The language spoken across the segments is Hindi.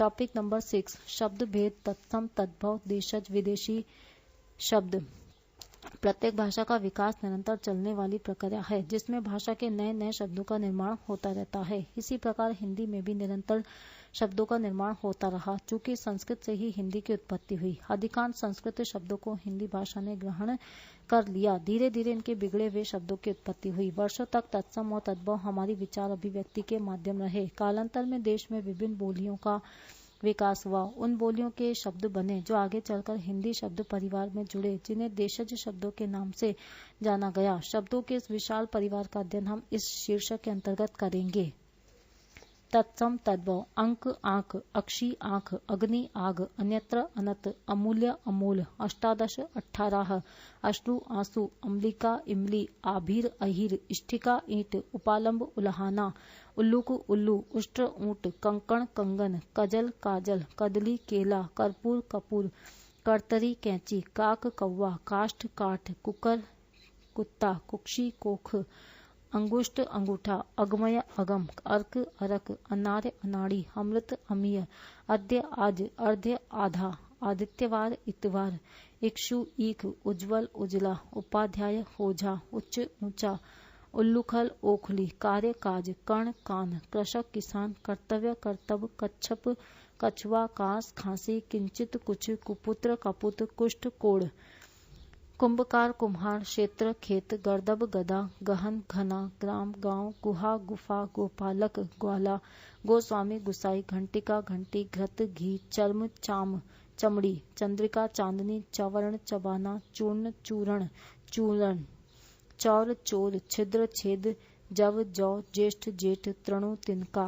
टॉपिक नंबर 6 शब्द भेद तत्सम तद्भव देशज विदेशी शब्द। प्रत्येक भाषा का विकास निरंतर चलने वाली प्रक्रिया है जिसमें भाषा के नए नए शब्दों का निर्माण होता रहता है। इसी प्रकार हिंदी में भी निरंतर शब्दों का निर्माण होता रहा। चूंकि संस्कृत से ही हिंदी की उत्पत्ति हुई, अधिकांश संस्कृत शब्दों को हिंदी भाषा ने ग्रहण कर लिया। धीरे धीरे इनके बिगड़े हुए शब्दों की उत्पत्ति हुई। वर्षों तक तत्सम और तद्भव हमारी विचार अभिव्यक्ति के माध्यम रहे। कालांतर में देश में विभिन्न बोलियों का विकास हुआ। उन बोलियों के शब्द बने जो आगे चलकर हिंदी शब्द परिवार में जुड़े, जिन्हें देशज शब्दों के नाम से जाना गया। शब्दों के इस विशाल परिवार का अध्ययन हम इस शीर्षक के अंतर्गत करेंगे। तत्सम तद्भव। अंक आंक, अक्षी आंख, अग्नि आग, अन्यत्र अनत, अमूल्य अमूल, अष्टादश 18, अश्रु आंसू, अम्लिका इमली, आभीर अहीर, इष्टिका ईंट, उपालंब उल्हाना, उल्लूक उल्लू, उष्ट्र ऊंट, कंकण कंगन, कजल काजल, कदली केला, कर्पूर कपूर, करतरी कैंची, काक कौवा, काष्ठ काठ, कुकर कुत्ता, कुक्षी कोख, अंगुष्ठ अंगूठा, अगमय अगम, अर्क अरक, अनार्य अनाड़ी, अमृत अमीय, अद्य आज, अर्ध्य आधा, आदित्यवार इतवार, इक्षु ईख, उज्ज्वल उजला, उपाध्याय ओझा, उच्च ऊंचा, उल्लूखल ओखली, कार्य काज, कर्ण कान, कृषक किसान, कर्तव्य कर्तव्य, कच्छप कछुआ, कास खांसी, किंचित कुछ, कुपुत्र कपुत, कुष्ठ कोढ़, कुंभकार कुम्हार, क्षेत्र खेत, गर्दब गदा, गहन घना, ग्राम गांव, गुहा गुफा, गोपालक ग्वाला, गोस्वामी गुसाई, घंटिका घंटी, घृत घी, चर्म चाम चमड़ी, चंद्रिका चांदनी, चवर्ण चबाना, चूर्ण चूर्ण चूर्ण, चौर चोर, छिद्र छेद, जव जौ, ज्येष्ठ जेठ, तृणु तिनका,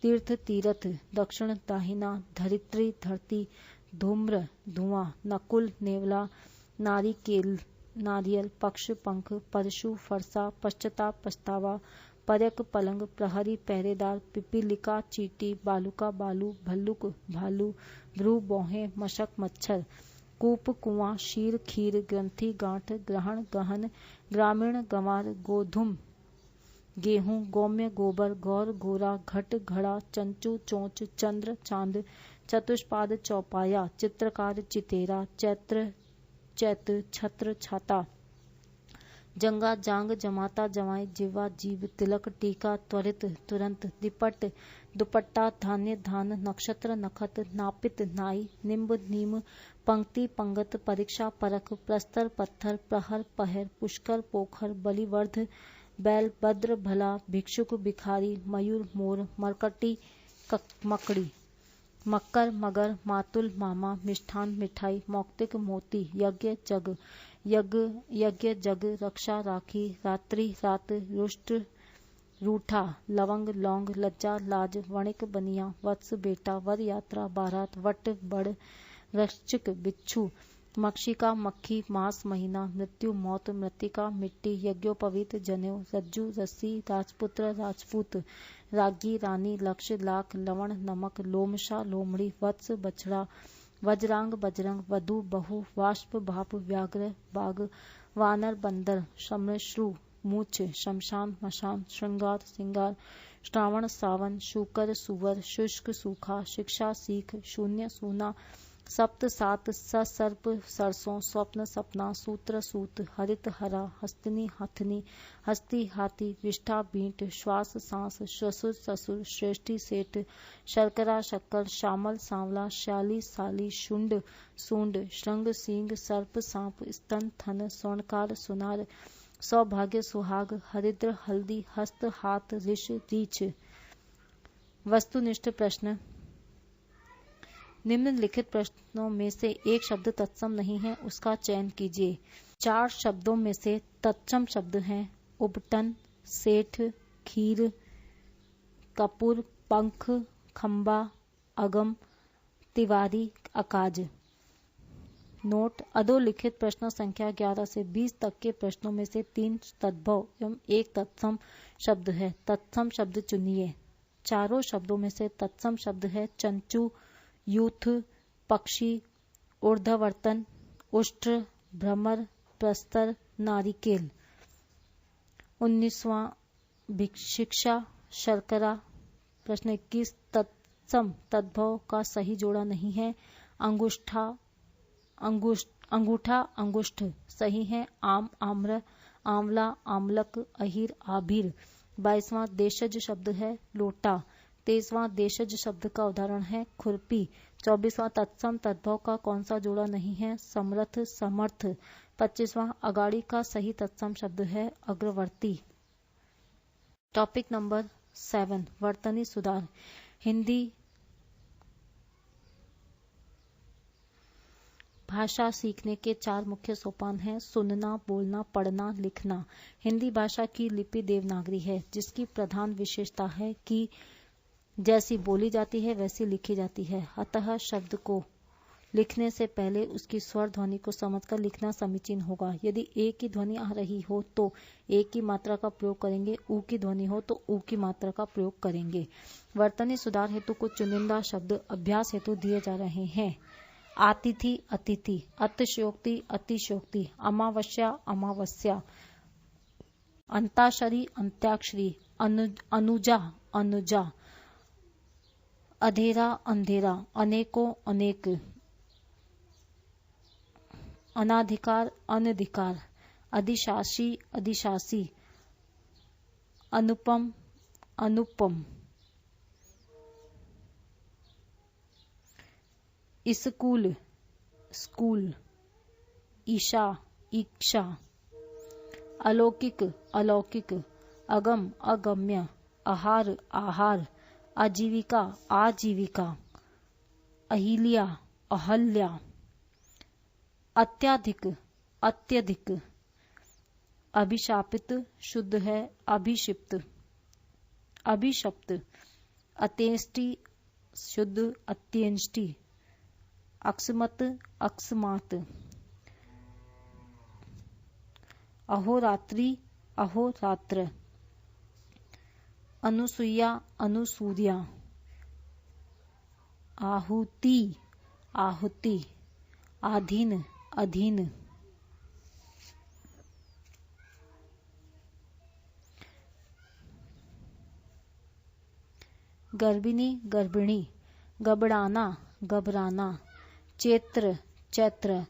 तीर्थ तीरथ, दक्षिण दाहिना, धरित्री धरती, धूम्र धुआं, नकुल नेवला, नारिकेल नारियल, पक्ष पंख, परशु फरसा, पश्चाताप पछतावा, पर्यक पलंग, प्रहरी पहरेदार, पिपीलिका चींटी, बालुका बालू, भल्लुक भालू, ध्रुव भौहें, मशक मच्छर, कूप कुआं, शीर खीर, ग्रंथि गांठ, ग्रहण गहन, ग्रामीण गंवार, गोधुम गेहूं, गौम्य गोबर, गौर गोरा, घट घड़ा, चंचू चोंच, चंद्र चांद, चतुष्पाद चौपाया, चित्रकार चितेरा, चैत्र चैत, छत्र छाता, जंगा जांग, जमाता जमाई, जिवा जीव, तिलक टीका, त्वरित तुरंत, दिपट दुपट्टा, धान्य धान, नक्षत्र नखत, नापित नाई, निम्ब नीम, पंक्ति पंगत, परीक्षा परख, प्रस्तर पत्थर, प्रहर पहर, पुष्कर पोखर, बलिवर्ध बैल, भद्र भला, भिक्षुक भिखारी, मयूर मोर, मरकटी मकड़ी, मक्कर मगर, मातुल मामा, मिष्ठान मिठाई, मौक्तिक मोती, यज्ञ जग यज्ञ जग, रक्षा राखी, रात्रि रात, रुष्ट रूठा, लवंग लौंग, लज्जा लाज, वणिक बनिया, वत्स बेटा, वर यात्रा, बारात, वट बड़, वृश्चिक बिच्छू, मक्षिका मक्खी, मास महीना, मृत्यु मौत, मृतिका मिट्टी, यज्ञोपवीत जनेऊ, रज्जु रस्सी, राजपुत्र राजपूत, रागी रानी, लक्ष्य लाख, लवण नमक, लोमशा लोमड़ी, वत्स बछड़ा, वज्रांग बजरंग, वधु बहु, वाष्प भाप, व्याघ्र बाघ, वानर बंदर, श्मश्रु मूछ, शमशान मशान, श्रृंगार सिंगार, श्रावण सावन, शूकर सुवर, शुष्क सूखा, शिक्षा सीख, शून्य सूना, सप्त सात, सर्प सरसों, स्वप्न सपना, सूत्र सूत, हरित हरा, हस्तिनी हथनी, हस्ती हाथी, विष्ठा बींट, श्वास सांस, ससुर ससुर, श्रेष्ठी सेठ, शर्करा शक्कर, श्यामल सांवला, श्याली साली, शुंड सूंड, श्रृंग सींग, सर्प सांप, स्तन थन, स्वर्णकार सुनार, सौभाग्य सुहाग, हरिद्र हल्दी, हस्त हाथ, ऋष रीछ। वस्तुनिष्ठ प्रश्न। निम्नलिखित प्रश्नों में से एक शब्द तत्सम नहीं है, उसका चयन कीजिए। 4 शब्दों में से तत्सम शब्द हैं उबटन, सेठ, खीर, कपूर, पंख, खंबा, अगम, तिवारी, अकाज। नोट: अधोलिखित प्रश्न संख्या 11 से 20 तक के प्रश्नों में से 3 तद्भव एवं 1 तत्सम शब्द है। तत्सम शब्द चुनिए। चारों शब्दों में से तत्सम शब्द है चंचू, यूथ, पक्षी, ऊर्ध्ववर्तन, उष्ट्र, भ्रमर, प्रस्तर, नारिकेल। 19वां शिक्षा शर्करा। प्रश्न 21 तत्सम तद्भव का सही जोड़ा नहीं है। अंगूठा अंगुष्ठ सही है। आम आम्र आंवला आमलक अहिर आभिर। 22वां देशज शब्द है लोटा। 23वां देशज शब्द का उदाहरण है खुरपी। 24वां तत्सम तद्भव का कौन सा जोड़ा नहीं है? समर्थ समर्थ। 25वां अगाड़ी का सही तत्सम शब्द है अग्रवर्ती। टॉपिक नंबर 7 वर्तनी सुधार। हिंदी भाषा सीखने के 4 मुख्य सोपान हैं। सुनना, बोलना, पढ़ना, लिखना। हिंदी भाषा की लिपि देवनागरी है, जिसकी प्रधान विशेषता है कि जैसी बोली जाती है वैसी लिखी जाती है। अतः शब्द को लिखने से पहले उसकी स्वर ध्वनि को समझकर लिखना समीचीन होगा। यदि ए की ध्वनि आ रही हो तो ए की मात्रा का प्रयोग करेंगे, ऊ की ध्वनि हो तो ऊ की मात्रा का प्रयोग करेंगे। वर्तनी सुधार हेतु कुछ चुनिंदा शब्द अभ्यास हेतु दिए जा रहे हैं। आतिथि अतिथि, अतिशयोक्ति अतिशयोक्ति, अमावस्या अमावस्या, अंताक्षरी अंत्याक्षरी, अनुजा अनुजा, अधेरा अंधेरा, अनेकों अनेक, अनाधिकार अनधिकार, अधिशासी अधिशासी, अनुपम अनुपम, स्कूल स्कूल, ईशा इच्छा, अलौकिक अलौकिक, अगम अगम्य, आहार आहार, आजीविका आजीविका, अहिल्या अहल्या, अत्याधिक अत्यधिक, अभिशापित शुद्ध है अभिषिप्त अभिशप्त, अत्येष्टि शुद्ध अत्येष्टि, अकस्मत अकस्मात, अहोरात्रि अहोरात्र, अनुसुईया अनुसूया, आहुति आहुति, आधीन अधीन, गर्भिणी गर्भिणी, घबराना घबराना, चैत्र चैत्र,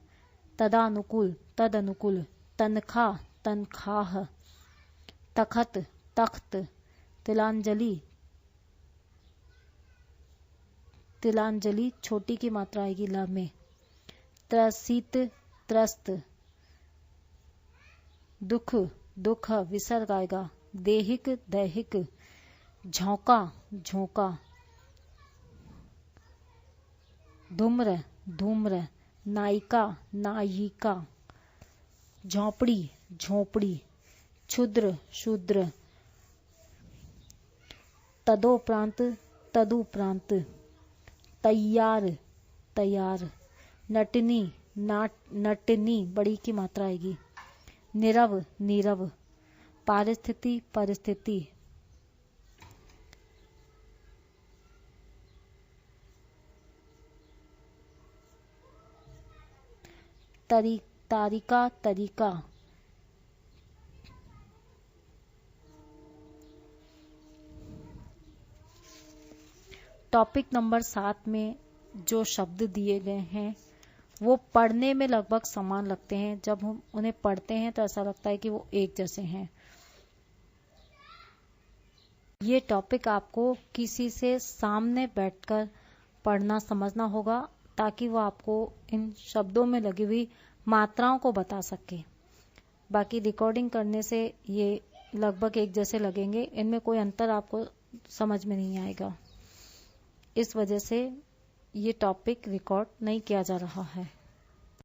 तदानुकूल तदनुकूल, तनख्वाह तनख्वाह, तखत तख्त, तिलांजलि तिलांजलि छोटी की मात्रा आएगी ल में, त्रसित त्रस्त, दुख दुख विसर्ग आएगा, देहिक दैहिक, झोंका झोंका, धूम्र धूम्र, नायिका नायिका, झोंपड़ी झोंपड़ी, क्षुद्र शूद्र, तदोप्रांत तदुपरांत, तैयार तैयार, नटनी नटनी बड़ी की मात्रा आएगी, नीरव नीरव, पारिस्थिति परिस्थिति, तारिका तरीका। टॉपिक नंबर 7 में जो शब्द दिए गए हैं वो पढ़ने में लगभग समान लगते हैं। जब हम उन्हें पढ़ते हैं तो ऐसा लगता है कि वो एक जैसे हैं। ये टॉपिक आपको किसी से सामने बैठकर पढ़ना समझना होगा ताकि वो आपको इन शब्दों में लगी हुई मात्राओं को बता सके। बाकी रिकॉर्डिंग करने से ये लगभग एक जैसे लगेंगे, इनमें कोई अंतर आपको समझ में नहीं आएगा। इस वजह से ये टॉपिक रिकॉर्ड नहीं किया जा रहा है।